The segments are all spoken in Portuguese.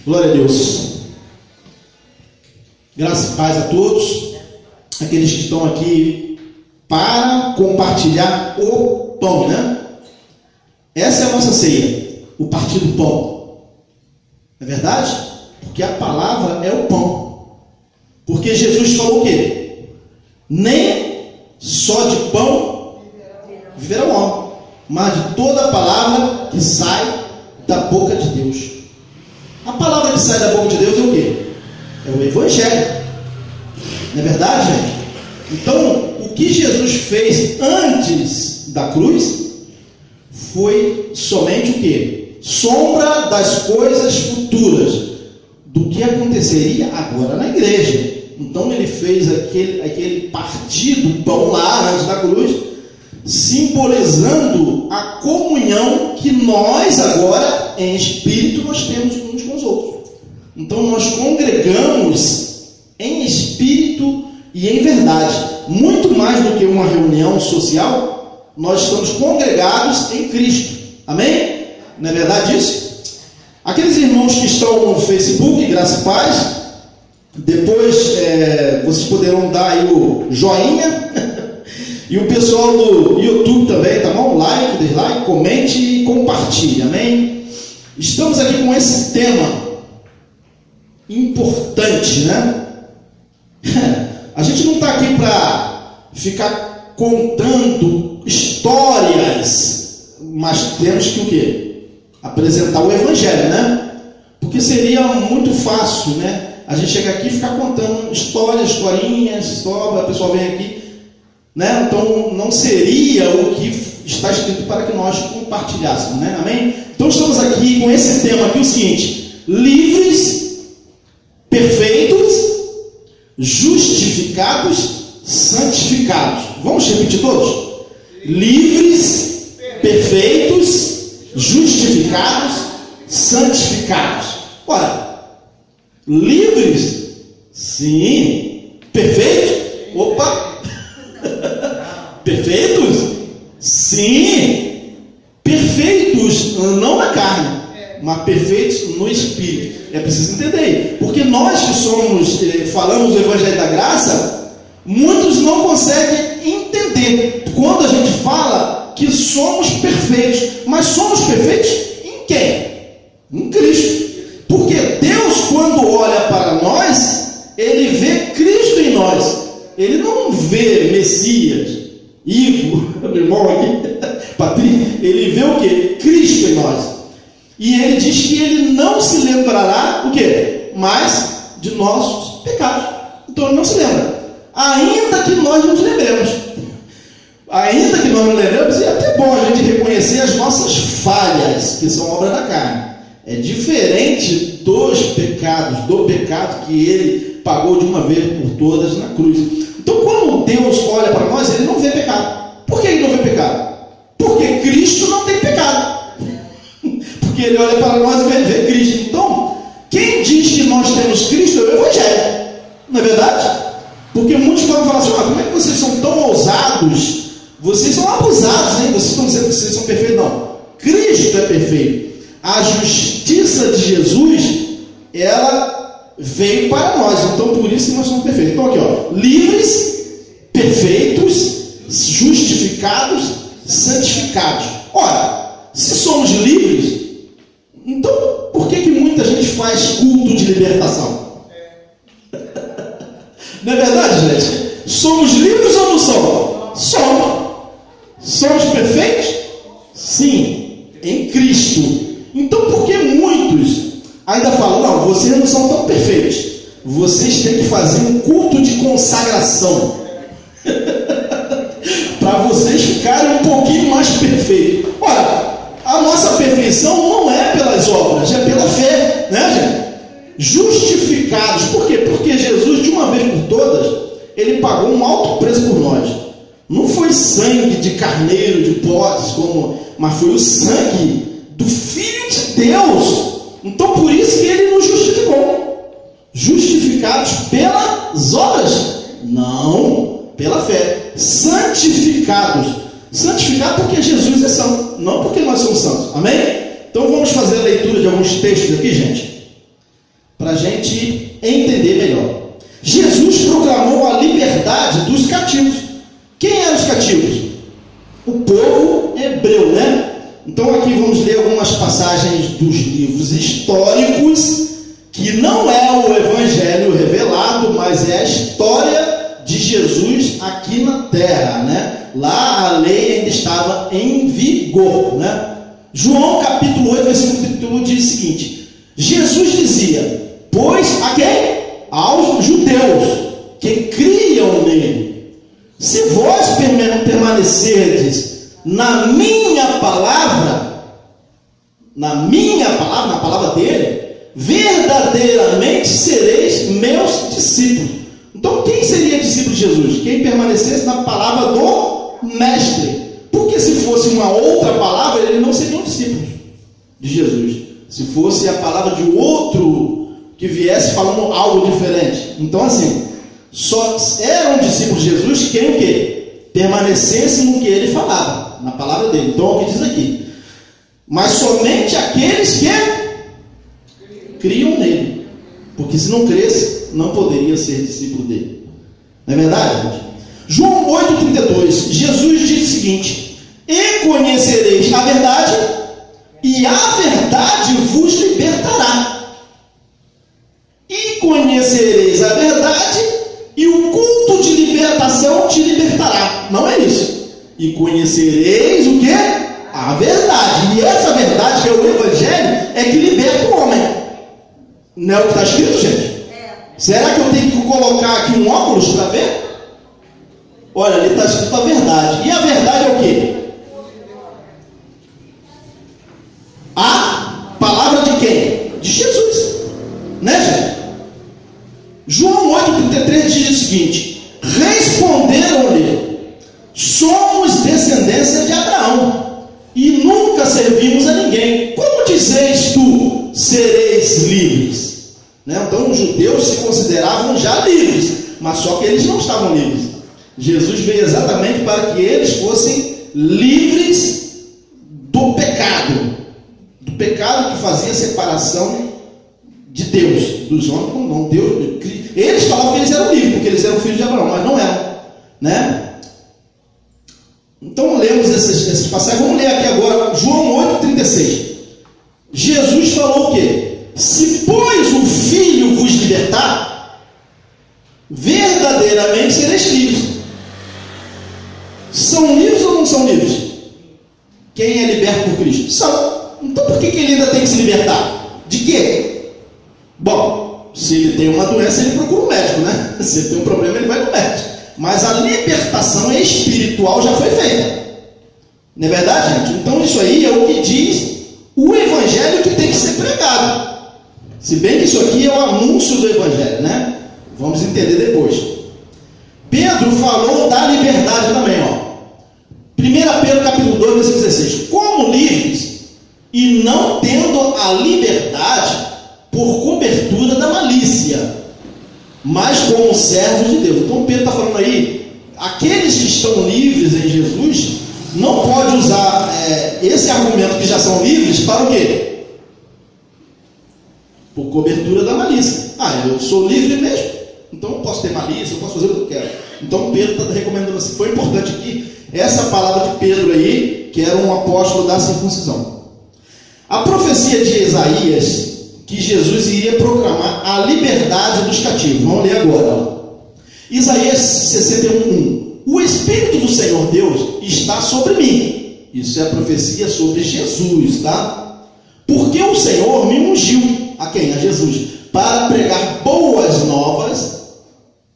Glória a Deus. Graça e paz a todos, aqueles que estão aqui para compartilhar o pão, né? Essa é a nossa ceia, o partir do pão. É verdade? Porque a palavra é o pão. Porque Jesus falou o quê? Nem só de pão viverá o homem, mas de toda a palavra que sai da boca de Deus. A palavra que sai da boca de Deus é o quê? É o Evangelho. Não é verdade, gente? Então, o que Jesus fez antes da cruz foi somente o quê? Sombra das coisas futuras, do que aconteceria agora na igreja. Então, ele fez aquele partir do pão lá antes da cruz, simbolizando a comunhão que nós agora, em espírito, nós temos uns com os outros. Então nós congregamos em espírito e em verdade. Muito mais do que uma reunião social, nós estamos congregados em Cristo. Amém? Não é verdade isso? Aqueles irmãos que estão no Facebook, graça e paz, depois vocês poderão dar aí o joinha. E o pessoal do YouTube também, tá bom? Like, dislike, comente e compartilhe, amém? Estamos aqui com esse tema importante, né? A gente não está aqui para ficar contando histórias, mas temos que o quê? Apresentar o Evangelho, né? Porque seria muito fácil, né? A gente chegar aqui e ficar contando histórias, historinhas, a pessoa vem aqui, né? Então não seria o que está escrito para que nós compartilhássemos, né? Amém? Então estamos aqui com esse tema aqui, o seguinte: livres, perfeitos, justificados, santificados. Vamos repetir todos? Livres, perfeitos, justificados, santificados. Ora, livres, sim. Perfeitos? Opa! Perfeitos? Sim. Perfeitos não na carne, mas perfeitos no espírito. É preciso entender. Porque nós que falamos do Evangelho da Graça, muitos não conseguem entender. Quando a gente fala que somos perfeitos, mas somos perfeitos em quem? Em Cristo. Porque Deus, quando olha para nós, Ele vê Cristo em nós. Ele não vê Messias, Ivo, meu irmão aqui, Patrícia. Ele vê o quê? Cristo em nós. E ele diz que ele não se lembrará o quê? Mais de nossos pecados. Então ele não se lembra. Ainda que nós nos lembremos. Ainda que nós nos lembremos, é até bom a gente reconhecer as nossas falhas, que são obra da carne. É diferente dos pecados, do pecado que ele pagou de uma vez por todas na cruz. Então, quando Deus olha para nós, Ele não vê pecado. Por que Ele não vê pecado? Porque Cristo não tem pecado. Porque Ele olha para nós e vê Cristo. Então, quem diz que nós temos Cristo é o Evangelho. Não é verdade? Porque muitos podem falar assim: como é que vocês são tão ousados? Vocês são abusados, hein? Vocês estão dizendo que vocês são perfeitos. Não. Cristo é perfeito. A justiça de Jesus, ela veio para nós, então por isso que nós somos perfeitos. Então aqui, ó, livres, perfeitos, justificados, santificados. Ora, se somos livres, então por que muita gente faz culto de libertação? Não é verdade, gente? Somos livres ou não somos? Somos. Somos perfeitos? Sim, em Cristo. Então por que muitos ainda falam: não, vocês não são tão perfeitos, vocês têm que fazer um culto de consagração para vocês ficarem um pouquinho mais perfeitos? Ora, a nossa perfeição não é pelas obras, é pela fé, né, gente? Justificados, por quê? Porque Jesus, de uma vez por todas, Ele pagou um alto preço por nós. Não foi sangue de carneiro, de bodes, mas foi o sangue do Filho de Deus. Então por isso que Ele nos justificou. Justificados pelas obras? Não, pela fé. Santificados. Santificados porque Jesus é santo, não porque nós somos santos. Amém? Então vamos fazer a leitura de alguns textos aqui, gente. para a gente entender melhor. Jesus proclamou a liberdade dos cativos. Quem eram os cativos? O povo hebreu, né? Então aqui vamos ler algumas passagens dos livros históricos, que não é o Evangelho revelado, mas é a história de Jesus aqui na terra, né? Lá a lei ainda estava em vigor, né? João capítulo 8, versículo 31 diz o seguinte: Jesus dizia: pois a quem? Aos judeus que criam nele: se vós permanecerdes na minha palavra, na palavra dele, verdadeiramente sereis meus discípulos. Então quem seria discípulo de Jesus? Quem permanecesse na palavra do mestre. Porque se fosse uma outra palavra, ele não seria um discípulo de Jesus. Se fosse a palavra de outro que viesse falando algo diferente. Então assim, só eram discípulos de Jesus quem o quê? Permanecesse no que ele falava, na palavra dele. Então o que diz aqui? Mas somente aqueles que criam nele. Porque se não cresce, não poderia ser discípulo dele. Não é verdade, gente? João 8,32, Jesus diz o seguinte: e conhecereis a verdade, e a verdade vos libertará. E conhecereis a verdade, e o culto de libertação te libertará. Não é isso. E conhecereis o quê? A verdade. E essa verdade, que é o Evangelho, é que liberta o homem. Não é o que está escrito, gente? Será que eu tenho que colocar aqui um óculos para ver? Olha, ali está escrito a verdade. E a verdade é o quê? A palavra de quem? De Jesus. Né, gente? João 8,33 diz o seguinte: responderam-lhe: somos descendência de Abraão e nunca servimos a ninguém. Como dizeis tu, sereis livres? Né? Então os judeus se consideravam já livres, mas só que eles não estavam livres. Jesus veio exatamente para que eles fossem livres do pecado que fazia separação de Deus, dos homens. Não, Deus, eles falavam que eles eram livres, porque eles eram filhos de Abraão, mas não eram, né? Então lemos essas passagens. Vamos ler aqui agora João 8,36. Jesus falou o quê? Se pois o Filho vos libertar, verdadeiramente sereis livres. São livres ou não são livres? Quem é liberto por Cristo? São. Então por que ele ainda tem que se libertar? De quê? Bom, se ele tem uma doença, ele procura um médico, né? Se ele tem um problema, ele vai no médico. Mas a libertação espiritual já foi feita. Não é verdade, gente? Então isso aí é o que diz o Evangelho que tem que ser pregado. Se bem que isso aqui é o anúncio do Evangelho, né? Vamos entender depois. Pedro falou da liberdade também, ó. 1 Pedro capítulo 2, versículo 16. Como livres e não tendo a liberdade por cobertura da malícia, mas como servos de Deus. Então Pedro está falando aí, aqueles que estão livres em Jesus não pode usar esse argumento que já são livres para o quê? Por cobertura da malícia. Eu sou livre mesmo, então eu posso ter malícia, eu posso fazer o que eu quero. Então Pedro está recomendando assim. Foi importante aqui essa palavra de Pedro aí, que era um apóstolo da circuncisão. A profecia de Isaías, que Jesus iria proclamar a liberdade dos cativos. Vamos ler agora. Isaías 61:1. O Espírito do Senhor Deus está sobre mim. Isso é a profecia sobre Jesus, tá? Porque o Senhor me ungiu. A quem? A Jesus. Para pregar boas novas,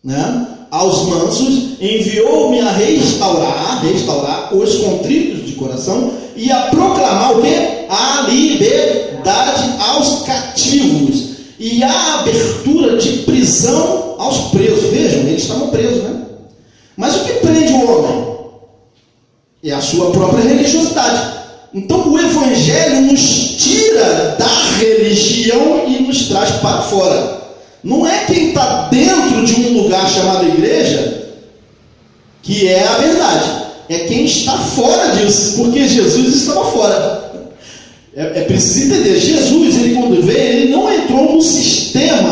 né, aos mansos. Enviou-me a restaurar os contritos de coração e a proclamar o quê? A liberdade aos cativos e a abertura de prisão aos presos. Vejam, eles estavam presos, né? Mas o que prende o homem? É a sua própria religiosidade. Então o Evangelho nos tira da religião e nos traz para fora. Não é quem está dentro de um lugar chamado igreja que é a verdade. É quem está fora disso, porque Jesus estava fora. É preciso entender, Jesus, ele quando veio, ele não entrou no sistema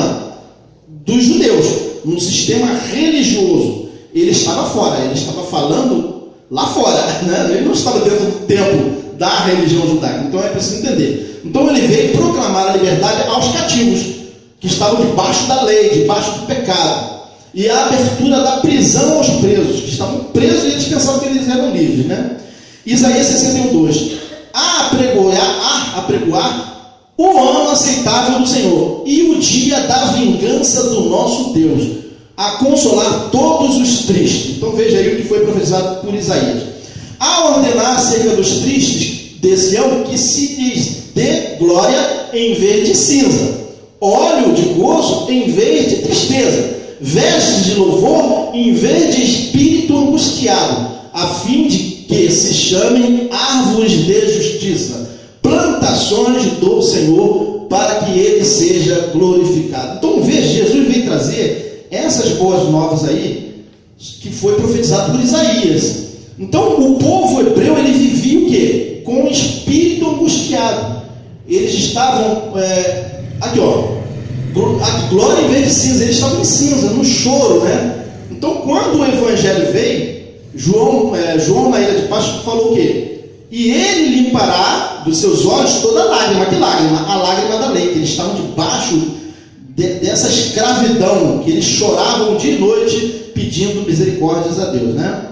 sistema religioso, ele estava fora, ele estava falando lá fora, né? Ele não estava dentro do templo da religião judaica. Então é preciso entender. Então ele veio proclamar a liberdade aos cativos, que estavam debaixo da lei, debaixo do pecado, e a abertura da prisão aos presos, que estavam presos e eles pensavam que eles eram livres, né? Isaías 61:2. A apregoar o ano aceitável do Senhor e o dia da vingança do nosso Deus, a consolar todos os tristes. Então veja aí o que foi profetizado por Isaías. A ordenar acerca dos tristes de Sião que se lhes dê glória em vez de cinza, óleo de gozo em vez de tristeza, vestes de louvor em vez de espírito angustiado, a fim de que se chamem árvores de justiça, plantações do Senhor, para que ele seja glorificado. Então veja, Jesus veio trazer essas boas novas aí, que foi profetizado por Isaías. Então o povo hebreu, ele vivia o quê? Com o espírito angustiado. Eles estavam, aqui ó, a glória em vez de cinza, eles estavam em cinza, no choro, né? Então quando o evangelho veio, João na ilha de Páscoa falou o quê? E ele limpará dos seus olhos toda lágrima. Que lágrima? A lágrima da lei, que eles estavam debaixo dessa escravidão, que eles choravam dia e noite pedindo misericórdias a Deus, né?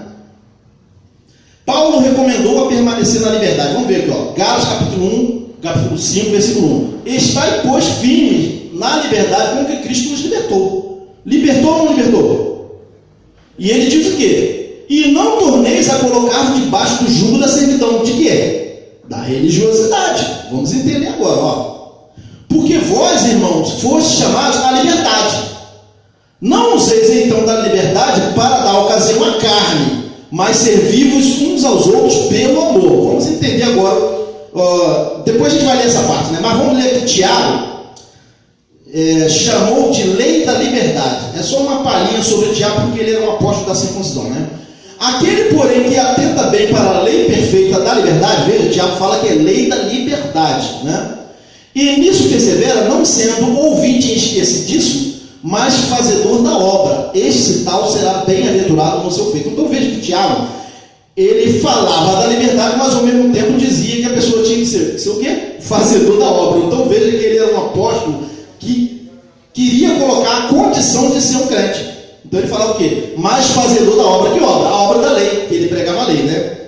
Paulo recomendou a permanecer na liberdade. Vamos ver aqui, ó. Gálatas capítulo 5, versículo 1. Estai, pois, firmes na liberdade com que Cristo nos libertou. Libertou ou não libertou? E ele diz o quê? E não torneis a colocar debaixo do jugo da servidão. De quê? Da religiosidade. Vamos entender agora, ó. Porque vós, irmãos, fostes chamados à liberdade. Não useis então da liberdade para dar ocasião à carne, mas servi-vos uns aos outros pelo amor. Vamos entender agora. Depois a gente vai ler essa parte, né? Mas vamos ler aqui. Tiago chamou de lei da liberdade. É só uma palhinha sobre Tiago, porque ele era um apóstolo da circuncisão, né? Aquele, porém, que atenta bem para a lei perfeita da liberdade, veja, Tiago fala que é lei da liberdade, né? E nisso persevera, não sendo ouvinte esquecidiço, mas fazedor da obra. Este tal será bem-aventurado no seu feito. Então veja que Tiago, ele falava da liberdade, mas ao mesmo tempo dizia que a pessoa tinha que ser o quê? Fazedor da obra. Então veja que ele era um apóstolo que queria colocar a condição de ser um crente. Então ele falava o quê? Mais fazedor da obra que obra. A obra da lei, que ele pregava a lei, né?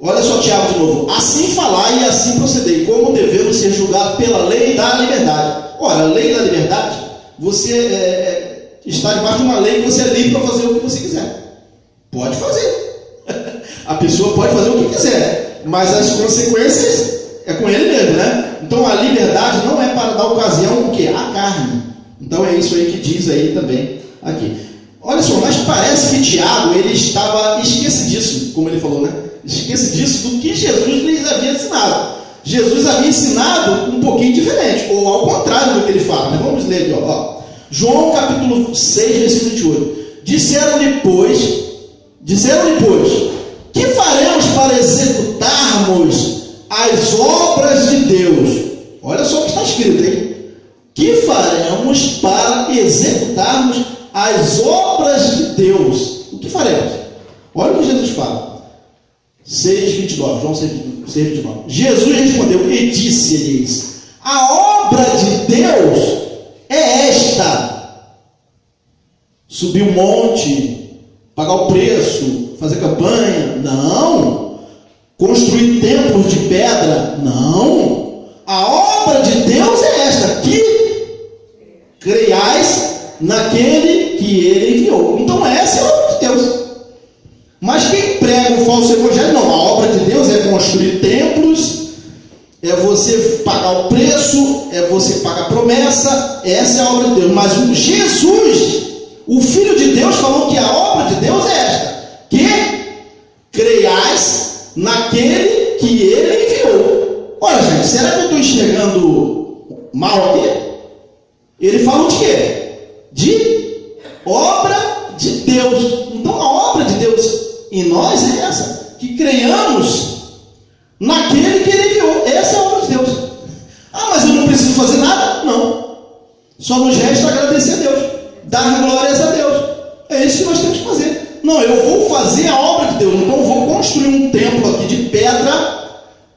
Olha só Tiago de novo. Assim falai e assim procedei, como devemos ser julgados pela lei da liberdade. Ora, a lei da liberdade, você está debaixo de uma lei que você é livre para fazer o que você quiser. Pode fazer. A pessoa pode fazer o que quiser, mas as consequências é com ele mesmo, né? Então a liberdade não é para dar ocasião o quê? À carne. Então é isso aí que diz aí também aqui. Olha só, mas parece que Tiago, ele estava esquecidíssimo, como ele falou, né? Esquecidíssimo do que Jesus lhes havia ensinado. Jesus havia ensinado um pouquinho diferente, ou ao contrário do que ele fala, né? Vamos ler aqui, ó. João capítulo 6, versículo 28. Disseram-lhe, pois, que faremos para executarmos as obras de Deus? Olha só o que está escrito, hein? Que faremos para executarmos as obras de Deus? O que faremos? Olha o que Jesus fala. 6:29, João 6:29. Jesus respondeu e disse-lhes: a obra de Deus é esta: subir um monte, pagar o preço, fazer campanha? Não. Construir templos de pedra? Não. A obra de Deus é esta: que creiais naquele que ele enviou. Então essa é a obra de Deus. Mas quem prega um falso evangelho, não. A obra de Deus é construir templos, é você pagar o preço, é você pagar a promessa. Essa é a obra de Deus. Mas Jesus, o Filho de Deus, falou que a obra de Deus é esta: que creiais naquele que ele enviou. Olha, gente, será que eu estou enxergando mal aqui? Ele fala de quê? De obra de Deus. Então a obra de Deus em nós é essa: que creiamos naquele que ele enviou. Essa é a obra de Deus. Ah, mas eu não preciso fazer nada? Não. Só nos resta agradecer a Deus. dar glórias a Deus. É isso que nós temos que fazer. Não, eu vou fazer a obra de Deus, então eu vou construir um templo aqui de pedra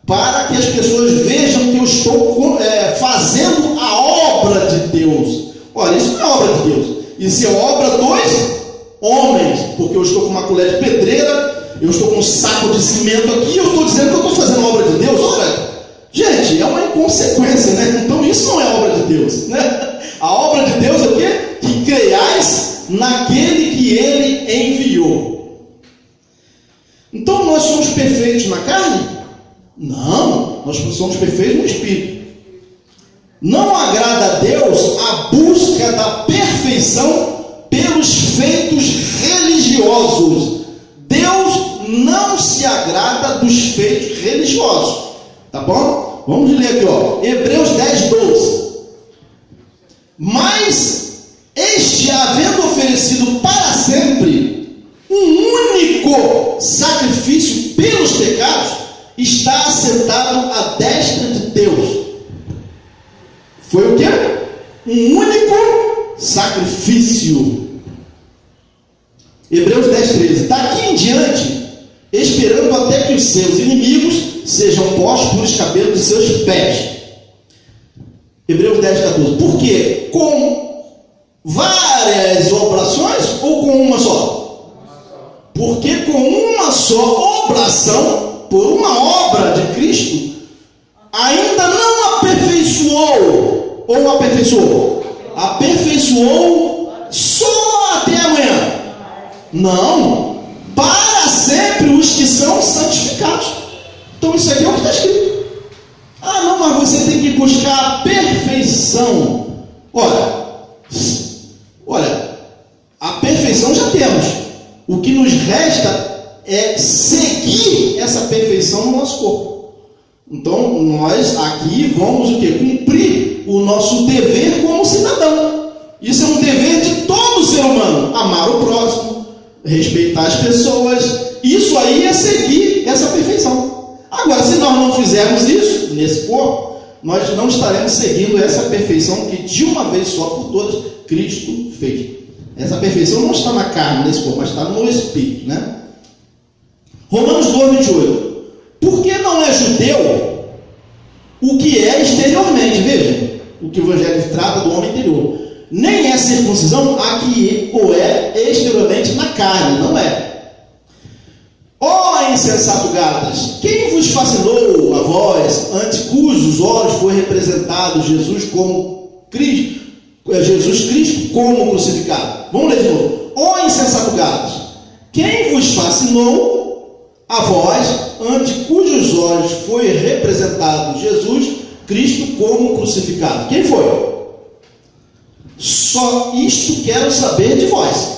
para que as pessoas vejam que eu estou fazendo a obra de Deus. Olha, isso não é obra de Deus, isso é obra dos homens, porque eu estou com uma colher de pedreira, eu estou com um saco de cimento aqui e eu estou dizendo que eu estou fazendo a obra de Deus. Olha, gente, é uma inconsequência, né? Então isso não é obra de Deus, né? A obra de Deus é o quê? Que creiais naquele que Ele enviou. Então nós somos perfeitos na carne? Não, nós somos perfeitos no Espírito. Não agrada a Deus a busca da perfeição pelos feitos religiosos. Deus não se agrada dos feitos religiosos. Tá bom? Vamos ler aqui, ó. Hebreus 10:12. Mas este, havendo oferecido para sempre um único sacrifício pelos pecados, está assentado à destra de Deus. Foi o quê? Um único sacrifício. Hebreus 10:13. Daqui em diante, esperando até que os seus inimigos sejam postos por escabelo de seus pés. Hebreus 10:14. Por quê? Com várias oblações ou com uma só? Porque com uma só oblação, por uma obra de Cristo, ainda não aperfeiçoou, ou aperfeiçoou? Aperfeiçoou só até amanhã. Não, para sempre os que são santificados. Então isso aqui é o que está escrito. Ah, não, mas você tem que buscar a perfeição. Olha, a perfeição já temos. O que nos resta é seguir essa perfeição no nosso corpo. Então nós aqui vamos o quê? Cumprir o nosso dever como cidadão. Isso é um dever de todo ser humano. Amar o próximo, respeitar as pessoas. Isso aí é seguir essa perfeição. Agora, se nós não fizermos isso nesse corpo, nós não estaremos seguindo essa perfeição que de uma vez só por todas Cristo fez. Essa perfeição não está na carne, nesse corpo, mas está no Espírito, né? Romanos 2:28. Porque não é judeu o que é exteriormente, veja, o que o Evangelho trata do homem interior. Nem é circuncisão a que o é exteriormente na carne, não é. Ó insensato Gálatas, quem vos fascinou a vós, ante cujos olhos foi representado Jesus Cristo como crucificado? Vamos ler de novo. Ó insensato Gálatas, quem vos fascinou a vós, ante cujos olhos foi representado Jesus Cristo como crucificado? Quem foi? Só isto quero saber de vós.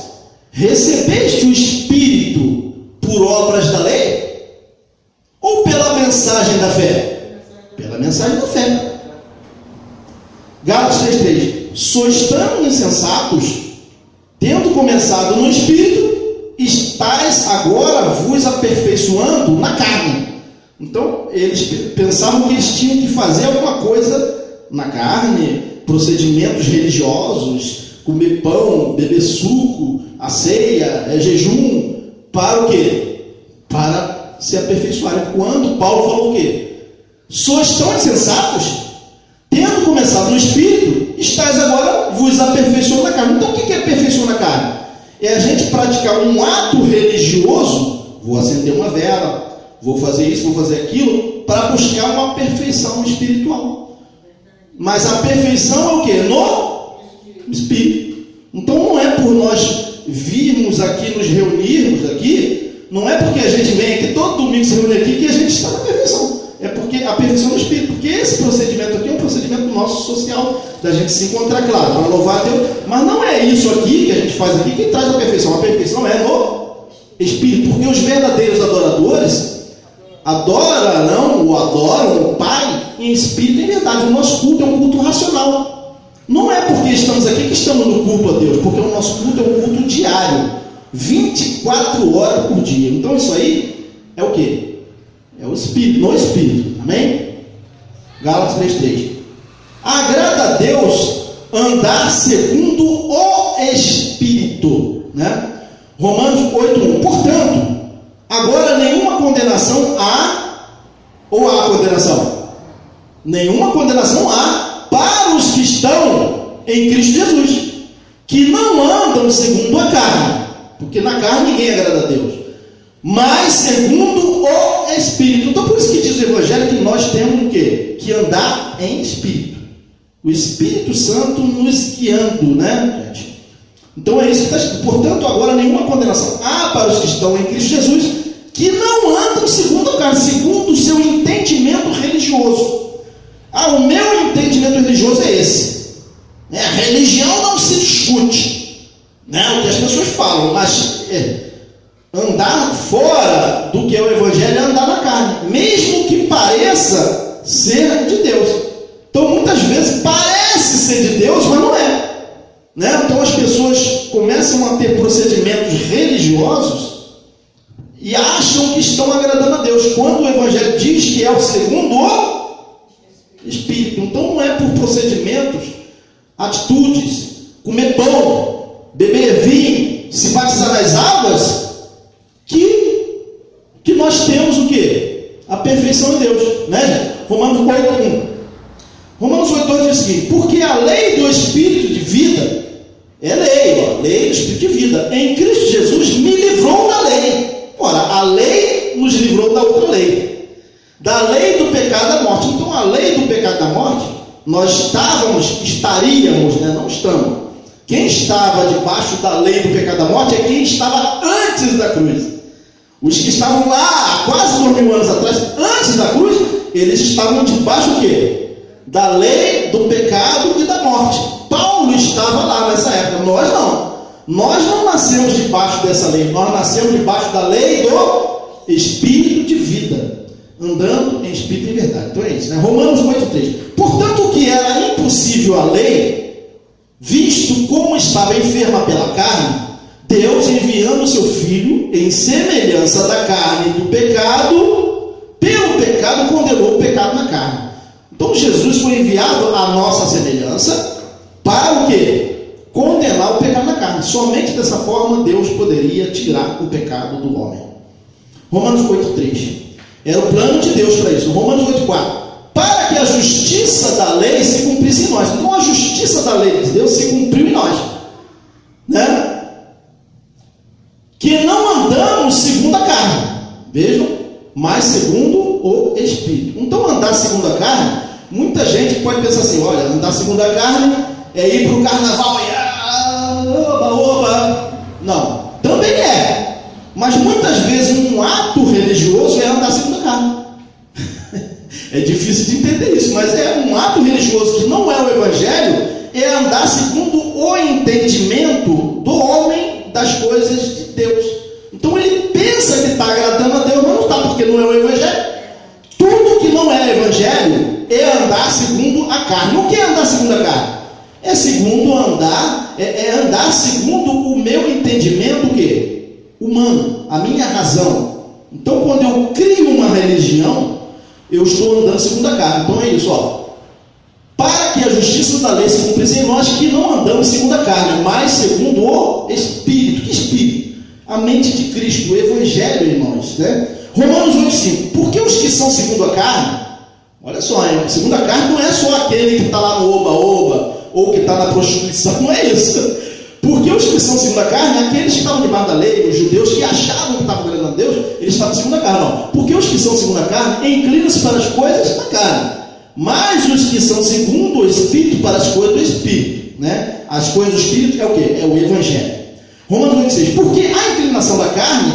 Recebeste o Espírito por obras da lei? Ou pela mensagem da fé? Pela mensagem da fé. Gálatas 3:3. Sois tão insensatos, tendo começado no Espírito, estáis agora vos aperfeiçoando na carne. Então, eles pensavam que eles tinham que fazer alguma coisa na carne, procedimentos religiosos, comer pão, beber suco, a ceia, jejum, para o quê? Para se aperfeiçoarem. Quando Paulo falou o quê? Sois tão insensatos, tendo começado no Espírito, estáis agora vos aperfeiçoando na carne. Então o que é aperfeiçoar na carne? É a gente praticar um ato religioso. Vou acender uma vela, vou fazer isso, vou fazer aquilo, para buscar uma perfeição espiritual. Mas a perfeição é o quê? No Espírito. Então não é por nós virmos aqui, nos reunirmos aqui, não é porque a gente vem aqui todo domingo se reúne aqui que a gente está na perfeição. É porque a perfeição do Espírito. Porque esse procedimento aqui é um procedimento nosso social, da gente se encontrar, claro, para louvar a Deus. Mas não é isso aqui que a gente faz aqui que traz a perfeição. A perfeição é no Espírito. Porque os verdadeiros adoradores adoram o Pai em espírito e em verdade. O nosso culto é um culto racional. Não é porque estamos aqui que estamos no culto a Deus, porque o nosso culto é um culto diário, 24 horas por dia. Então isso aí é o quê? É o Espírito, no Espírito. Amém? Gálatas 3:3. Agrada a Deus andar segundo o Espírito, né? Romanos 8:1. Portanto, agora nenhuma condenação há, ou há condenação? Nenhuma condenação há para os que estão em Cristo Jesus, que não andam segundo a carne, porque na carne ninguém agrada a Deus, mas segundo o Espírito. Então por isso que diz o Evangelho que nós temos o quê? Que andar em Espírito. O Espírito Santo nos guiando, né, gente? Então é isso que está escrito. Portanto, agora nenhuma condenação há para os que estão em Cristo Jesus, que não andam segundo a carne, segundo o seu entendimento religioso. O meu entendimento religioso é esse. A religião não se discute, né? O que as pessoas falam, mas andar fora do que é o Evangelho é andar na carne, mesmo que pareça ser de Deus. Então muitas vezes parece ser de Deus, mas não é, né? Então as pessoas começam a ter procedimentos religiosos e acham que estão agradando a Deus, quando o Evangelho diz que é o segundo o Espírito. Então não é por procedimentos, atitudes, comer pão, beber vinho, se batizar nas águas, que nós temos o quê? A perfeição em Deus, né? Romanos 8:1. Romanos 8:2 diz o seguinte: porque a lei do Espírito de vida é lei do Espírito de vida em Cristo Jesus me livrou da lei. Ora, a lei nos livrou da outra lei, da lei do pecado da morte. Então a lei do pecado da morte, nós estaríamos, né? Não estamos. Quem estava debaixo da lei do pecado da morte é quem estava antes da cruz. Os que estavam lá há quase 2000 anos atrás, antes da cruz, eles estavam debaixo do quê? Da lei do pecado e da morte. Paulo estava lá nessa época, nós não. Nós não nascemos debaixo dessa lei, nós nascemos debaixo da lei do Espírito de vida, andando em Espírito e verdade. Então é isso, né? Romanos 8:3. Portanto, o que era impossível à lei, visto como estava enferma pela carne, Deus, enviando o seu Filho em semelhança da carne do pecado, pelo pecado condenou o pecado na carne. Então Jesus foi enviado à nossa semelhança para o quê? Condenar o pecado na carne. Somente dessa forma Deus poderia tirar o pecado do homem. Romanos 8:3. Era o plano de Deus para isso. Romanos 8:4. Para que a justiça da lei se cumprisse em nós. Então a justiça da lei de Deus se cumpriu em nós, né? Que não andamos segundo a carne, vejam, mas segundo o Espírito. Então andar segundo a carne, muita gente pode pensar assim: olha, andar segundo a carne é ir para o carnaval e oba. Não, também é, mas muitas vezes um ato religioso é andar segundo a carne. É difícil de entender isso, mas é um ato religioso que não é o Evangelho, é andar segundo o entendimento do homem das coisas de Deus. Então ele pensa que está agradando a Deus, mas não está, porque não é o Evangelho. Tudo que não é Evangelho é andar segundo a carne. O que é andar segundo a carne? É segundo andar, é andar segundo o meu entendimento, o quê? Humano, a minha razão. Então quando eu crio uma religião, eu estou andando segundo a carne. Então é isso, ó. Para que a justiça da lei se cumprisse em nós, que não andamos segundo a carne, mas segundo o Espírito. Que Espírito? A mente de Cristo, o Evangelho em nós, né? Romanos 8:5. Porque os que são segundo a carne, olha só, segundo a carne não é só aquele que está lá no oba-oba, ou que está na prostituição, não é isso. Porque os que são segundo a carne, aqueles que estavam debaixo da lei, os judeus que achavam que estavam agradando a Deus, eles estavam segundo a carne. Não. Porque os que são segundo a carne inclinam-se para as coisas da carne, mas os que são segundo o Espírito para as coisas do Espírito, né? As coisas do Espírito é o quê? É o Evangelho. Romanos 8:6. Porque a inclinação da carne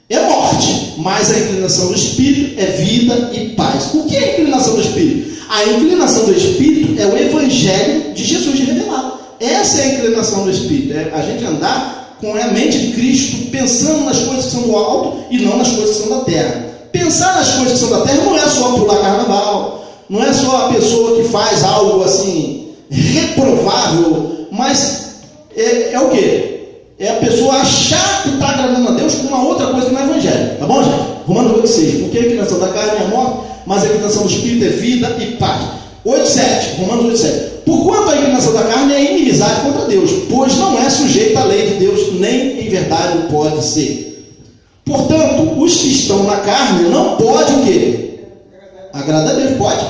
é morte, mas a inclinação do Espírito é vida e paz. O que é a inclinação do Espírito? A inclinação do Espírito é o Evangelho de Jesus revelado. Essa é a inclinação do Espírito, é a gente andar com a mente de Cristo, pensando nas coisas que são do alto e não nas coisas que são da terra. Pensar nas coisas que são da terra não é só pular carnaval, não é só a pessoa que faz algo assim reprovável, mas é o quê? É a pessoa achar que está agradando a Deus com uma outra coisa que não é Evangelho, tá bom, gente? Romanos 8:6. Porque a inclinação da carne é morte, mas a inclinação do Espírito é vida e paz. 8:7. Romanos 8:7. Porquanto a inclinação da carne é inimizade contra Deus, pois não é verdade não pode ser. Portanto, os que estão na carne não podem o quê? Agradar a Deus. Pode.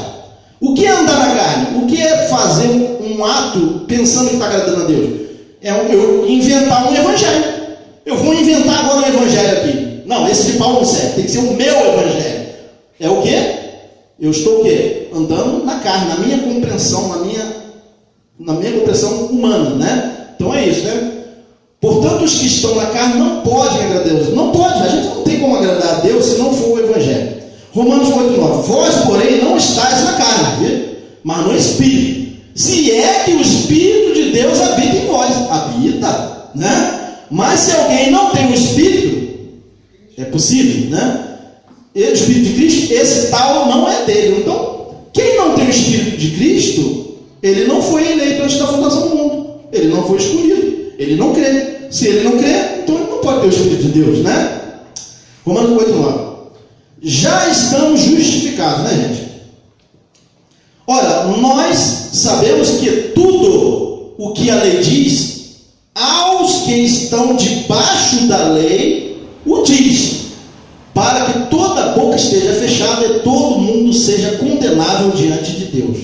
O que é andar na carne? O que é fazer um ato pensando que está agradando a Deus? É eu inventar um evangelho. Eu vou inventar agora um evangelho aqui. Não, esse de Paulo não serve. Tem que ser o meu evangelho. É o quê? Eu estou o quê? Andando na carne, na minha compreensão, na minha compreensão humana, né? Então é isso, né? Portanto, os que estão na carne não podem agradar a Deus. Não pode, a gente não tem como agradar a Deus se não for o evangelho. Romanos 8:9. Vós, porém, não estáis na carne, mas no Espírito. Se é que o Espírito de Deus habita em vós. Habita, né? Mas se alguém não tem o Espírito, é possível, né? O Espírito de Cristo, esse tal não é dele. Então, quem não tem o Espírito de Cristo, ele não foi eleito antes da fundação do mundo. Ele não foi escolhido. Ele não crê. Se ele não crê, então ele não pode ter o Espírito de Deus, né? Romanos 8:9. Já estamos justificados, né, gente? Ora, nós sabemos que tudo o que a lei diz, aos que estão debaixo da lei, o diz, para que toda boca esteja fechada e todo mundo seja condenável diante de Deus.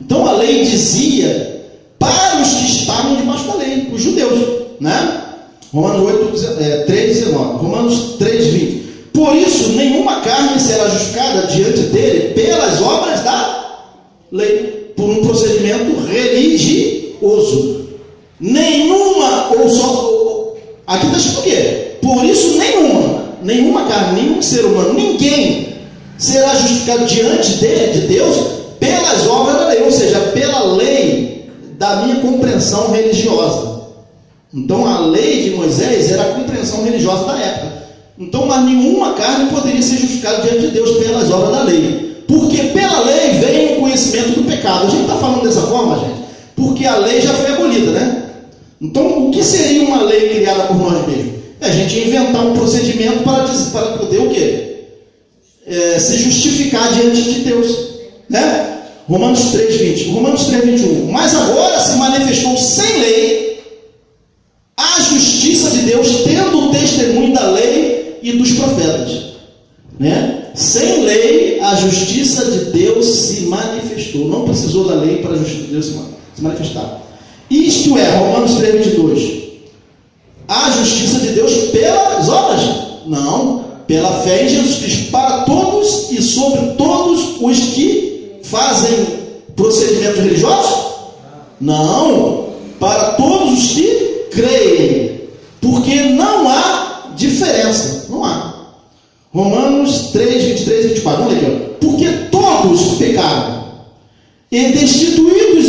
Então a lei dizia para os que estavam debaixo da lei, os judeus, né? Romanos 3:19, Romanos 3:20. Por isso, nenhuma carne será justificada diante dele pelas obras da lei, por um procedimento religioso. Nenhuma, ou só, aqui está escrito o quê? Por isso, nenhuma carne, nenhum ser humano, ninguém será justificado diante dele, de Deus, pelas obras da lei, ou seja, pela lei da minha compreensão religiosa. Então, a lei de Moisés era a compreensão religiosa da época. Então, mas nenhuma carne poderia ser justificada diante de Deus pelas obras da lei. Porque pela lei vem o conhecimento do pecado. A gente está falando dessa forma, gente, porque a lei já foi abolida, né? Então, o que seria uma lei criada por nós mesmos? É a gente inventar um procedimento para poder o quê? Se justificar diante de Deus, né? Romanos 3:20. Romanos 3:21. Mas agora se manifestou sem lei a justiça de Deus, tendo o testemunho da lei e dos profetas, né? Sem lei, a justiça de Deus se manifestou. Não precisou da lei para a justiça de Deus se manifestar. Isto é, Romanos 3:22. A justiça de Deus pelas obras? Não, pela fé em Jesus Cristo, para todos e sobre todos os que fazem procedimentos religiosos? Não, para todos os que creem, porque não há diferença, não há. Romanos 3:23 e 24, vamos ler aqui, ó. Porque todos pecaram e destituídos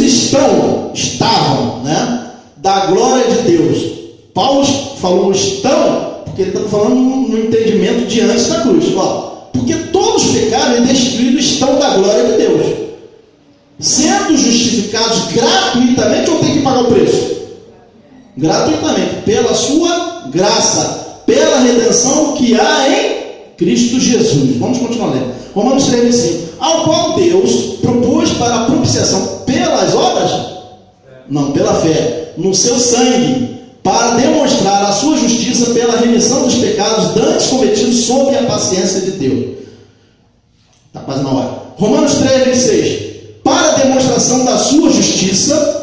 estavam, né, da glória de Deus. Paulo falou estão, porque ele está falando no entendimento de antes da cruz, ó. Porque todos pecaram e destituídos estão da glória de Deus, sendo justificados gratuitamente, ou tem que pagar o preço? Gratuitamente, pela sua graça, pela redenção que há em Cristo Jesus. Vamos continuar lendo. Romanos 3:5. Ao qual Deus propôs para a propiciação pelas obras? Não, pela fé, no seu sangue, para demonstrar a sua justiça pela remissão dos pecados dantes cometidos sob a paciência de Deus. Está quase na hora. Romanos 3:26. Para a demonstração da sua justiça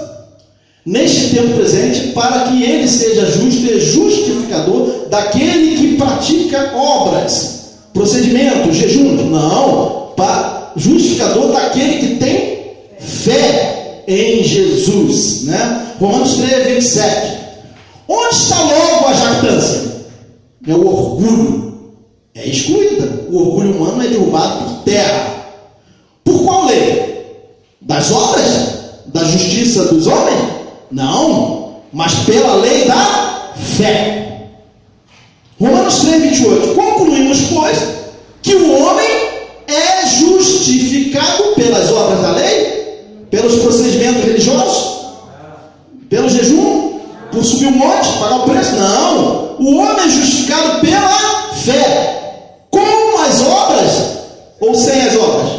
neste tempo presente, para que ele seja justo e justificador daquele que pratica obras, procedimentos, jejuns. Não, para justificador daquele que tem fé em Jesus, né? Romanos 3:27. Onde está logo a jactância? É o orgulho, é excluída. O orgulho humano é derrubado por terra. Por qual lei? Das obras? Da justiça dos homens? Não, mas pela lei da fé. Romanos 3:28. Concluímos, pois, que o homem é justificado pelas obras da lei, pelos procedimentos religiosos, pelo jejum, por subir um monte, pagar o preço? Não, o homem é justificado pela fé, com as obras ou sem as obras?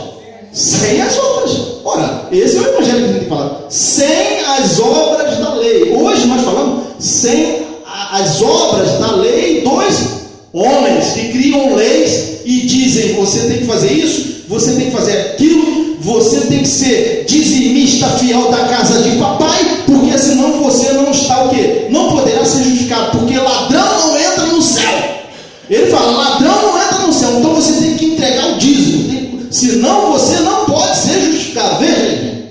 Sem as obras. Ora, esse é o evangelho que a gente tem que falar. Sem as obras da lei. Hoje nós falamos sem as obras da lei dos homens que criam leis e dizem: você tem que fazer isso, você tem que fazer aquilo, você tem que ser dizimista fiel da casa de papai, porque senão você não está o quê? Não poderá ser justificado, porque ladrão não entra no céu. Ele fala: ladrão não entra no céu, então você tem que entregar o dízimo, senão você não pode ser justificado. Veja aí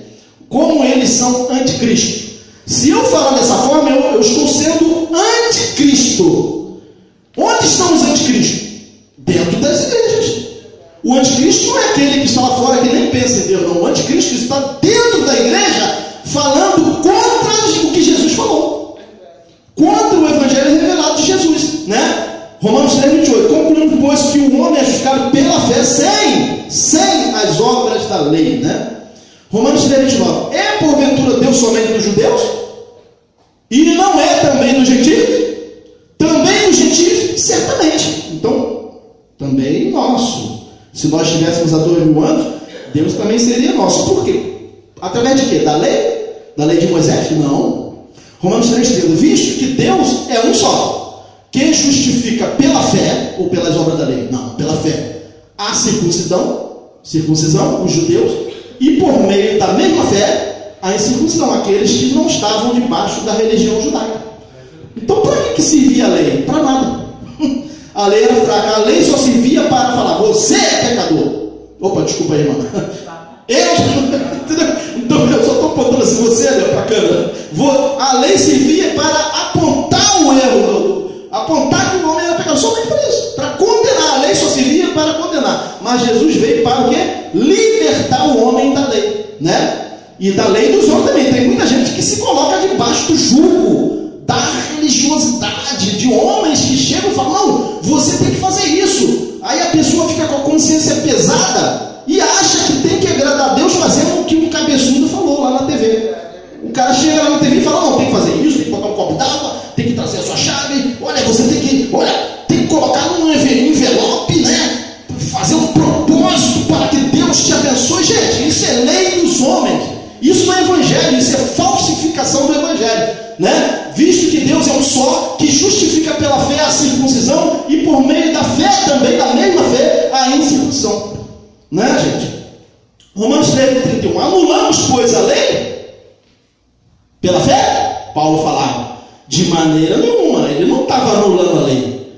como eles são anticristo. Se eu falar dessa forma, eu estou sendo anticristo. Onde estão os anticristos? Dentro das igrejas. O anticristo não é aquele que está lá fora, que nem pensa em Deus, não. O anticristo está dentro da igreja, falando contra o que Jesus falou, contra o evangelho revelado de Jesus, né? Romanos 3:28. Concluindo, pois, que o homem é justificado pela fé sem as obras da lei, né? Romanos 3:29. É porventura Deus somente dos judeus? E não é também dos gentios? Também dos gentios? Certamente. Então, também nosso. Se nós tivéssemos há 2000 anos, Deus também seria nosso. Por quê? Através de quê? Da lei? Da lei de Moisés? Não. Romanos 3:30. Visto que Deus é um só, que justifica pela fé, ou pelas obras da lei? Não, pela fé. A circuncisão, os judeus, e por meio da mesma fé, a incircuncisão, aqueles que não estavam debaixo da religião judaica. Então, para que servia a lei? Para nada. A lei era fraca. A lei só servia para falar: você é pecador. Opa, desculpa aí, irmão. Então, eu só estou apontando assim: você é para a câmera. A lei servia para apontar o erro, apontar que o homem era pecador. Somente para isso, para condenar. A lei só servia para condenar. Mas Jesus veio para o quê? Libertar o homem da lei, né? E da lei dos homens também. Tem muita gente que se coloca debaixo do jugo da religiosidade, de homens que chegam e falam: não, você tem que fazer isso. Aí a pessoa fica com a consciência pesada e acha que tem que agradar a Deus fazendo o que um cabeçudo falou lá na TV. O cara chega lá na TV e fala: não, tem que fazer isso, tem que botar um copo d'água, tem que trazer a sua chave, olha, você tem que colocar num envelope, né? Fazer um propósito para que Deus te abençoe. Gente, isso é lei dos homens. Isso não é evangelho, isso é falsificação do evangelho, né? Visto que Deus é um só, que justifica pela fé a circuncisão e por meio da fé também, da mesma fé, a incircuncisão, né, gente? Romanos 3:31. Anulamos, pois, a lei pela fé? Paulo falava: de maneira nenhuma. Ele não estava anulando a lei,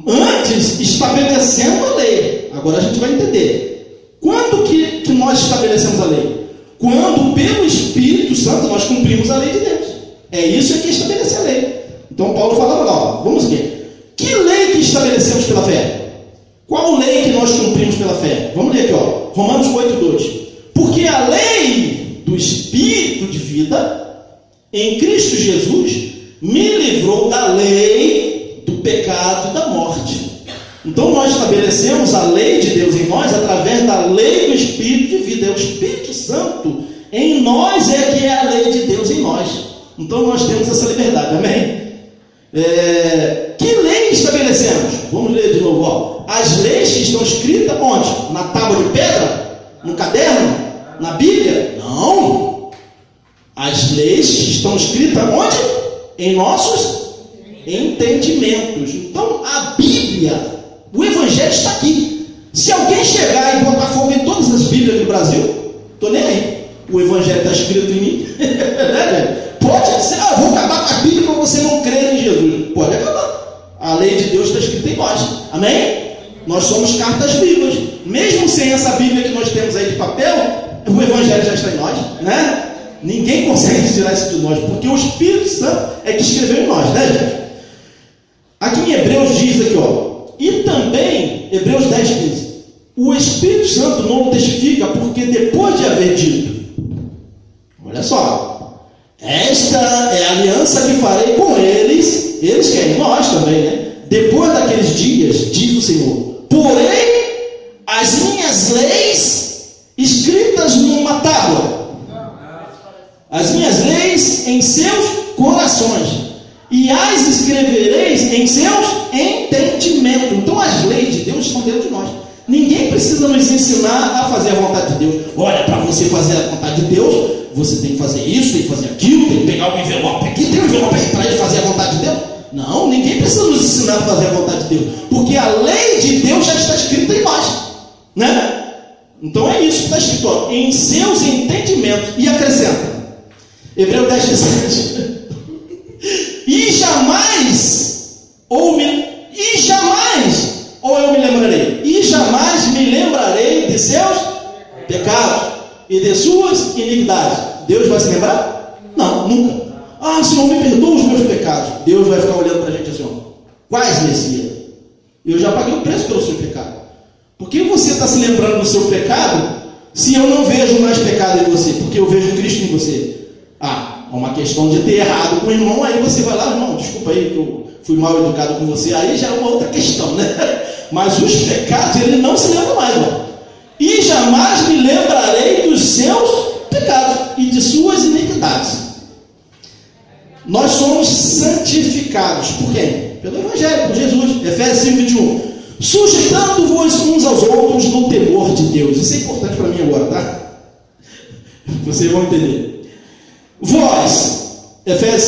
antes estabelecendo a lei. Agora a gente vai entender. Quando que nós estabelecemos a lei? Quando pelo Espírito Santo nós cumprimos a lei de Deus. É isso que estabelece a lei. Então Paulo falava lá, ó, vamos ver. Que lei que estabelecemos pela fé? Qual lei que nós cumprimos pela fé? Vamos ler aqui, ó, Romanos 8:2. Porque a lei do Espírito de vida em Cristo Jesus me livrou da lei do pecado e da morte. Então nós estabelecemos a lei de Deus em nós através da lei do Espírito de vida. É o Espírito Santo em nós que é a lei de Deus em nós. Então nós temos essa liberdade, amém? Que lei estabelecemos? Vamos ler de novo, ó. As leis que estão escritas onde? Na tábua de pedra? No caderno? Na Bíblia? Não. As leis que estão escritas onde? Em nossos entendimentos. Então a Bíblia, o Evangelho está aqui. Se alguém chegar e botar fogo em todas as Bíblias do Brasil, estou nem aí. O Evangelho está escrito em mim. Pode ser: vou acabar com a Bíblia para você não crer em Jesus. Pode acabar. A lei de Deus está escrita em nós. Amém? Nós somos cartas vivas. Mesmo sem essa Bíblia que nós temos aí de papel, o Evangelho já está em nós, né? Ninguém consegue tirar isso de nós, porque o Espírito Santo é que escreveu em nós, né, gente? Aqui em Hebreus diz aqui, ó. E também, Hebreus 10:15, o Espírito Santo não testifica, porque depois de haver dito, olha só, esta é a aliança que farei com eles querem, nós também, né? Depois daqueles dias, diz o Senhor, porém as minhas leis escritas numa tábua, as minhas leis em seus corações, e as escrevereis em seus entendimentos. Então as leis de Deus estão dentro de nós. Ninguém precisa nos ensinar a fazer a vontade de Deus. Olha, para você fazer a vontade de Deus, você tem que fazer isso, tem que fazer aquilo, tem que pegar um envelope aqui, tem um envelope aí para ele fazer a vontade de Deus. Não, ninguém Ninguém precisa nos ensinar a fazer a vontade de Deus, porque a lei de Deus já está escrita em nós, né? Então é isso que está escrito, ó, em seus entendimentos. E acrescenta, Hebreus 10:17. E jamais eu me lembrarei, e jamais me lembrarei de seus pecados e de suas iniquidades. Deus vai se lembrar? Não, nunca. Ah, Senhor, me perdoa os meus pecados. Deus vai ficar olhando para a gente assim, ó, quais, Messias? Eu já paguei o preço pelo seu pecado. Por que você está se lembrando do seu pecado se eu não vejo mais pecado em você? Porque eu vejo Cristo em você. Ah, é uma questão de ter errado com o irmão, aí você vai lá, irmão, desculpa aí que eu fui mal educado com você, aí já é uma outra questão, né? Mas os pecados, ele não se lembra mais, ó. E jamais me lembrarei dos seus pecados e de suas iniquidades. Nós somos santificados por quem? Pelo Evangelho, por Jesus. Efésios 5:21. Sujeitando-vos uns aos outros no temor de Deus. Isso é importante para mim agora, tá? Vocês vão entender. Vós, Efésios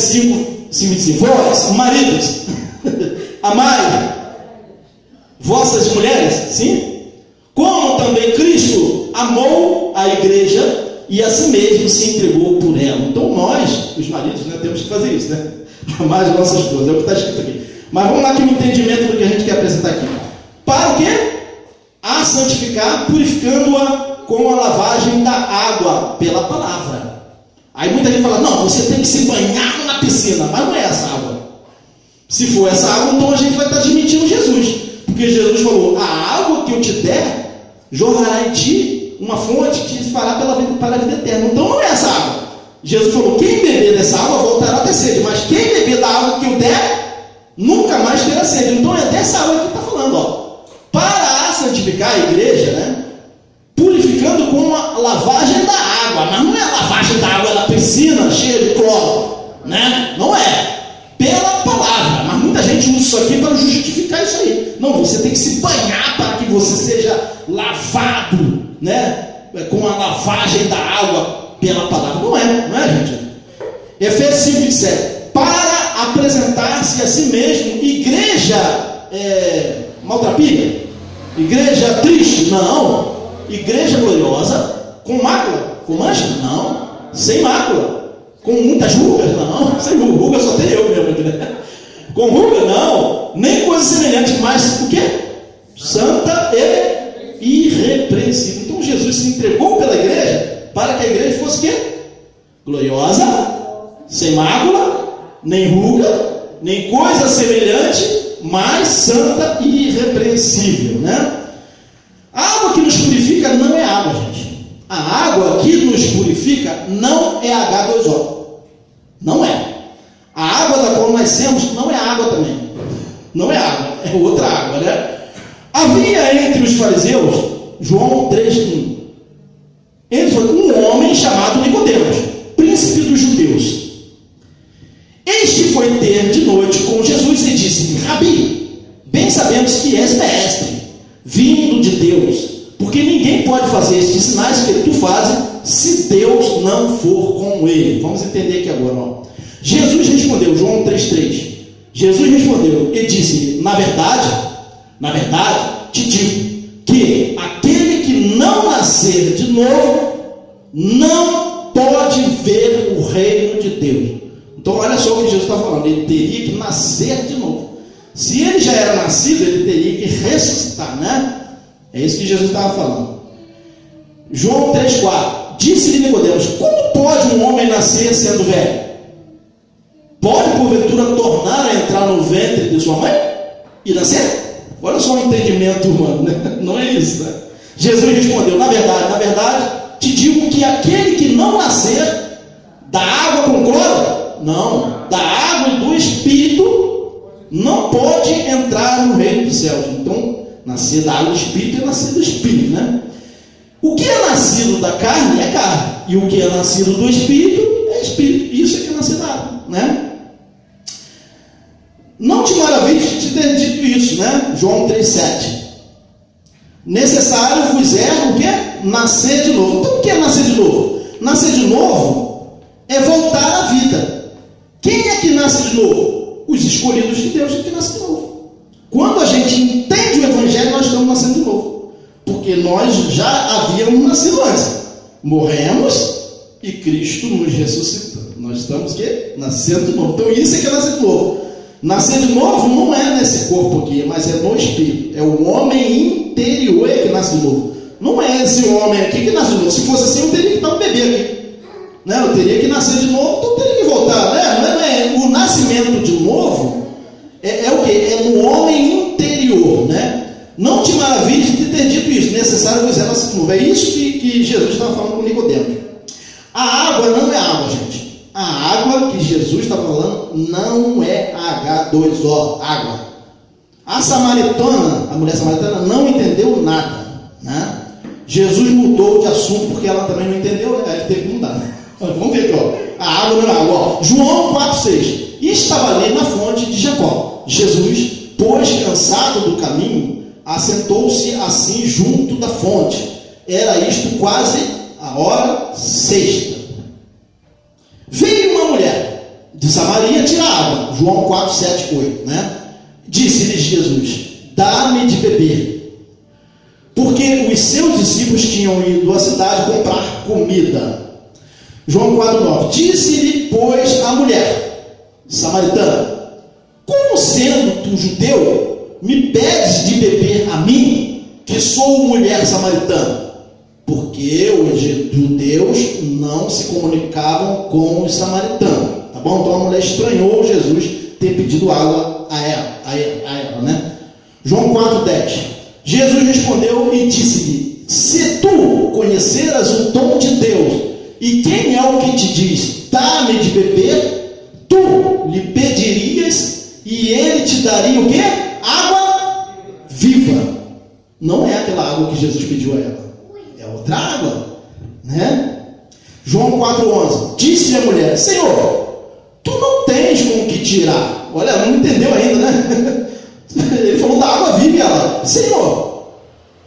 5:25. Vós, maridos, amai vossas mulheres, sim? Como também Cristo amou a igreja e a si mesmo se entregou por ela. Então nós, os maridos, né, temos que fazer isso, né? Amar as nossas esposas, é o que está escrito aqui. Mas vamos lá que no entendimento do que a gente quer apresentar aqui. Para o quê? A santificar, purificando-a com a lavagem da água pela palavra. Aí muita gente fala, não, você tem que se banhar na piscina, mas não é essa água. Se for essa água, então a gente vai estar admitindo Jesus. Porque Jesus falou, a água que eu te der, jorrará em ti uma fonte que te fará para a vida eterna. Então não é essa água. Jesus falou, quem beber dessa água voltará a ter sede, mas quem beber da água que eu der, nunca mais terá sede. Então é dessa água que está falando, ó. Para santificar a igreja, né? Purificando com a lavagem da água, mas não é a lavagem da água da piscina cheia de cloro, né? Não é. Pela palavra, mas muita gente usa isso aqui para justificar isso aí. Não, você tem que se banhar para que você seja lavado, né? Com a lavagem da água pela palavra. Não é, gente? Efésios 5:27. Para apresentar-se a si mesmo, igreja maltrapilha, igreja triste, não. Igreja gloriosa, com mácula, com mancha, não. Sem mácula. Com muitas rugas? Não. Sem ruga só tem eu mesmo. Né? Com ruga? Não. Nem coisa semelhante, mas o quê? Santa e irrepreensível. Então Jesus se entregou pela igreja para que a igreja fosse o quê? Gloriosa, sem mácula, nem ruga, nem coisa semelhante, mas santa e irrepreensível, né? A água que nos purifica não é água, gente. A água que nos purifica não é H2O. Não é. A água da qual nascemos não é água também. Não é água, é outra água, né? Havia entre os fariseus, João 3:1, um homem chamado Nicodemos, príncipe dos judeus. Este foi ter de noite com Jesus e disse-lhe, Rabi, bem sabemos que és mestre, vindo de Deus, porque ninguém pode fazer estes sinais que tu fazes se Deus não for com ele. Vamos entender aqui agora, ó. Jesus respondeu, João 3:3. Jesus respondeu e disse, na verdade, te digo que aquele que não nascer de novo não pode ver o reino de Deus. Então olha só o que Jesus está falando, ele teria que nascer de novo. Se ele já era nascido, ele teria que ressuscitar, né? É isso que Jesus estava falando. João 3:4. Disse-lhe Nicodemos, como pode um homem nascer sendo velho? Pode porventura tornar a entrar no ventre de sua mãe e nascer? Olha só o entendimento humano, né? Não é isso, né? Jesus respondeu, na verdade, te digo que aquele que não nascer da água com cloro, não, da água e do Espírito, não pode entrar no reino dos céus. Então, nascer da água do Espírito é nascer do Espírito, né? O que é nascido da carne é carne, e o que é nascido do Espírito é Espírito. Isso é que é nascer da água, né? Não te maravilhes de ter dito isso, né? João 3:7. Necessário vos é o quê? Nascer de novo. Então o que é nascer de novo? Nascer de novo é voltar à vida. Quem é que nasce de novo? Os escolhidos de Deus que nascem de novo. Quando a gente entende o Evangelho, nós estamos nascendo de novo. Porque nós já havíamos nascido antes. Morremos e Cristo nos ressuscitou. Nós estamos o quê? Nascendo de novo. Então isso é que é nascer de novo. Nascer de novo não é nesse corpo aqui, mas é no espírito. É o homem interior que nasce de novo. Não é esse homem aqui que nasce de novo. Se fosse assim, eu teria que estar um bebê aqui. Né? Eu teria que nascer de novo, então eu teria que voltar. Né? O nascimento de novo é o quê? É no homem interior. Né? Não te maravilhes de ter dito isso. Necessário vos é nascer de novo. É isso que Jesus estava falando com Nicodemo. A água não é água, gente. A água que Jesus está falando não é H2O, água. A samaritana, a mulher samaritana, não entendeu nada. Né? Jesus mudou de assunto porque ela também não entendeu, né? Ele teve que mudar. Né? Vamos ver aqui, ó. A água não é água. Ó. João 4,6. E estava ali na fonte de Jacó. Jesus, pois cansado do caminho, assentou-se assim junto da fonte. Era isto quase a hora sexta. Veio uma mulher de Samaria tirar água. João 4, 7, 8. Né? Disse-lhes Jesus: dá-me de beber. Porque os seus discípulos tinham ido à cidade comprar comida. João 4, 9. Disse-lhe, pois, a mulher samaritana: como sendo tu judeu, me pedes de beber a mim, que sou mulher samaritana? Porque os judeus não se comunicavam com os samaritanos. Tá bom? Então a mulher estranhou Jesus ter pedido água a ela, né? João 4, 10. Jesus respondeu e disse-lhe: se tu conheceras o dom de Deus, e quem é o que te diz, dá-me de beber, tu lhe pedirias, e ele te daria o quê? Água viva. Não é aquela água que Jesus pediu a ela. É outra água, né? João 4,11. Disse-lhe a mulher: Senhor, tu não tens com o que tirar. Olha, não entendeu ainda, né? Ele falou da água viva e ela: Senhor,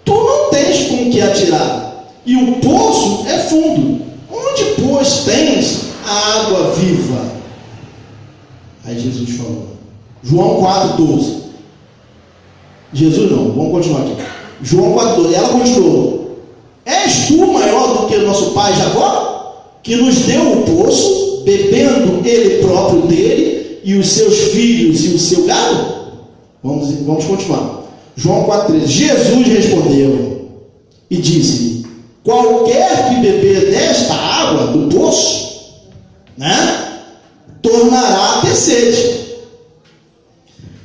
tu não tens com o que atirar, e o poço é fundo. Onde, pois, tens a água viva? Aí Jesus falou. João 4,12. Jesus não, vamos continuar aqui. João 4,12. Ela continuou: és tu maior do que o nosso pai Jacó, que nos deu o poço, bebendo ele próprio dele, e os seus filhos e o seu gado? Vamos continuar. João 4,13. Jesus respondeu e disse-lhe: qualquer que beber desta água do poço, né, tornará a ter sede.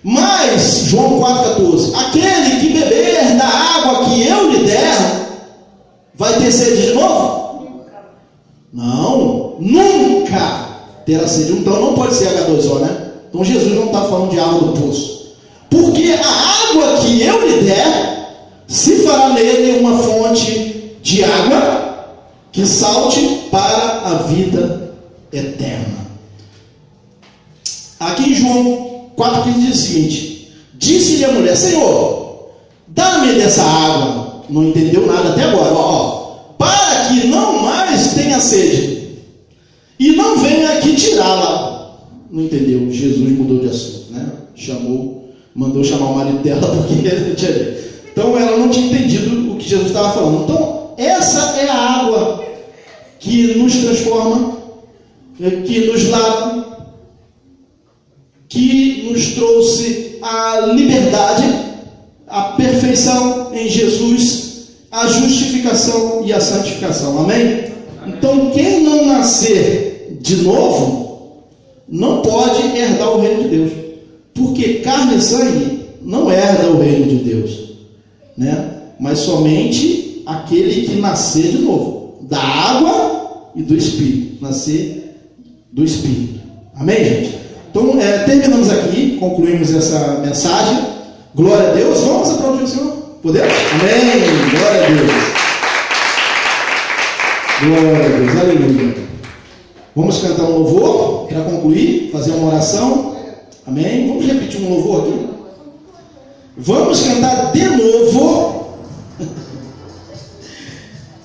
Mas, João 4,14. Aquele que beber da água que eu lhe der, vai ter sede de novo? Não, nunca terá sede. Então não pode ser H2O, né? Então Jesus não está falando de água do poço. Porque a água que eu lhe der, se fará nele uma fonte de água que salte para a vida eterna. Aqui em João 4,15 diz o seguinte: disse-lhe a mulher: Senhor, dá-me dessa água. Não entendeu nada até agora, para que não mais tenha sede, e não venha aqui tirá-la. Não entendeu? Jesus mudou de assunto, né? Mandou chamar o marido dela porque ele não tinha jeito. Então ela não tinha entendido o que Jesus estava falando. Então essa é a água que nos transforma, que nos lava, que nos trouxe a liberdade, a perfeição em Jesus, a justificação e a santificação. Amém? Então quem não nascer de novo não pode herdar o reino de Deus, porque carne e sangue não herda o reino de Deus, né? Mas somente aquele que nascer de novo, da água e do Espírito, nascer do Espírito. Amém, gente? Então terminamos aqui, concluímos essa mensagem. Glória a Deus. Vamos aplaudir o Senhor? Podemos? Amém. Glória a Deus. Glória a Deus. Aleluia. Vamos cantar um louvor para concluir, fazer uma oração. Amém. Vamos repetir um louvor aqui. Vamos cantar de novo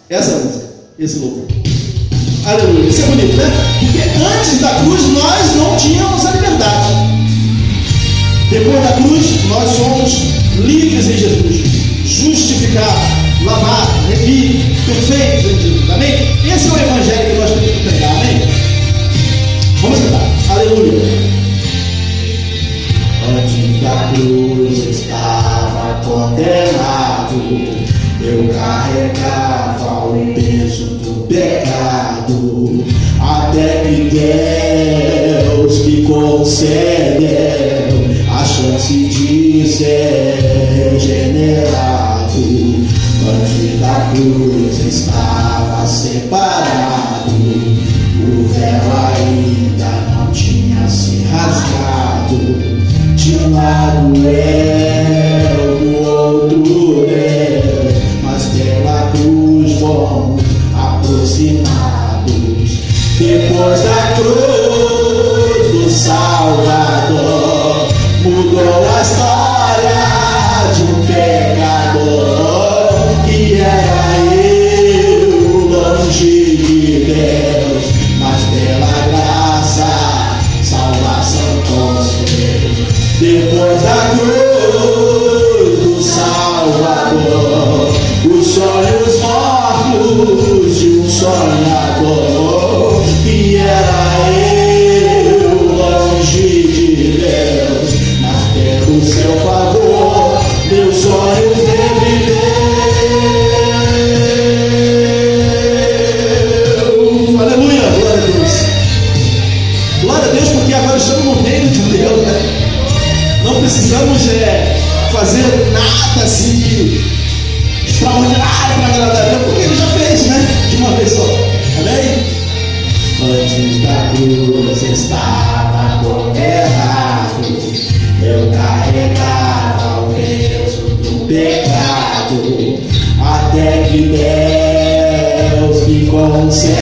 essa música, esse louvor. Aleluia. Isso é bonito, né? Porque antes da cruz nós não tínhamos a liberdade. Depois da cruz, nós somos livres em Jesus, justificados, lavados, remidos, perfeitos em Jesus. Amém? Esse é o evangelho que nós temos que pregar. Amém? Vamos cantar. Aleluia. Antes da cruz estava condenado, eu carregava o peso do pecado, até que Deus me concedeu a chance de ser regenerado. Antes da cruz estava separado, o véu ainda não tinha se rasgado. De um lado eu, do outro eu, mas pela cruz fomos aproximados. Depois da cruz do Salvador, mudou a história de um pecador, que era eu, longe de Deus, mas pela graça, salvação concedeu. Depois da cruz do Salvador, os sonhos mortos de um sonhador, que era eu, longe de Deus, mas pelo seu favor, meus sonhos reviveu. Aleluia, glória a Deus. Glória a Deus, porque agora estamos no reino de Deus, né? Não precisamos fazer nada assim extraordinário para agradar a Deus, porque Ele já fez, né? De uma vez só. Amém? Antes da cruz estava condenado, eu carregava o peso do pecado, até que Deus me concedeu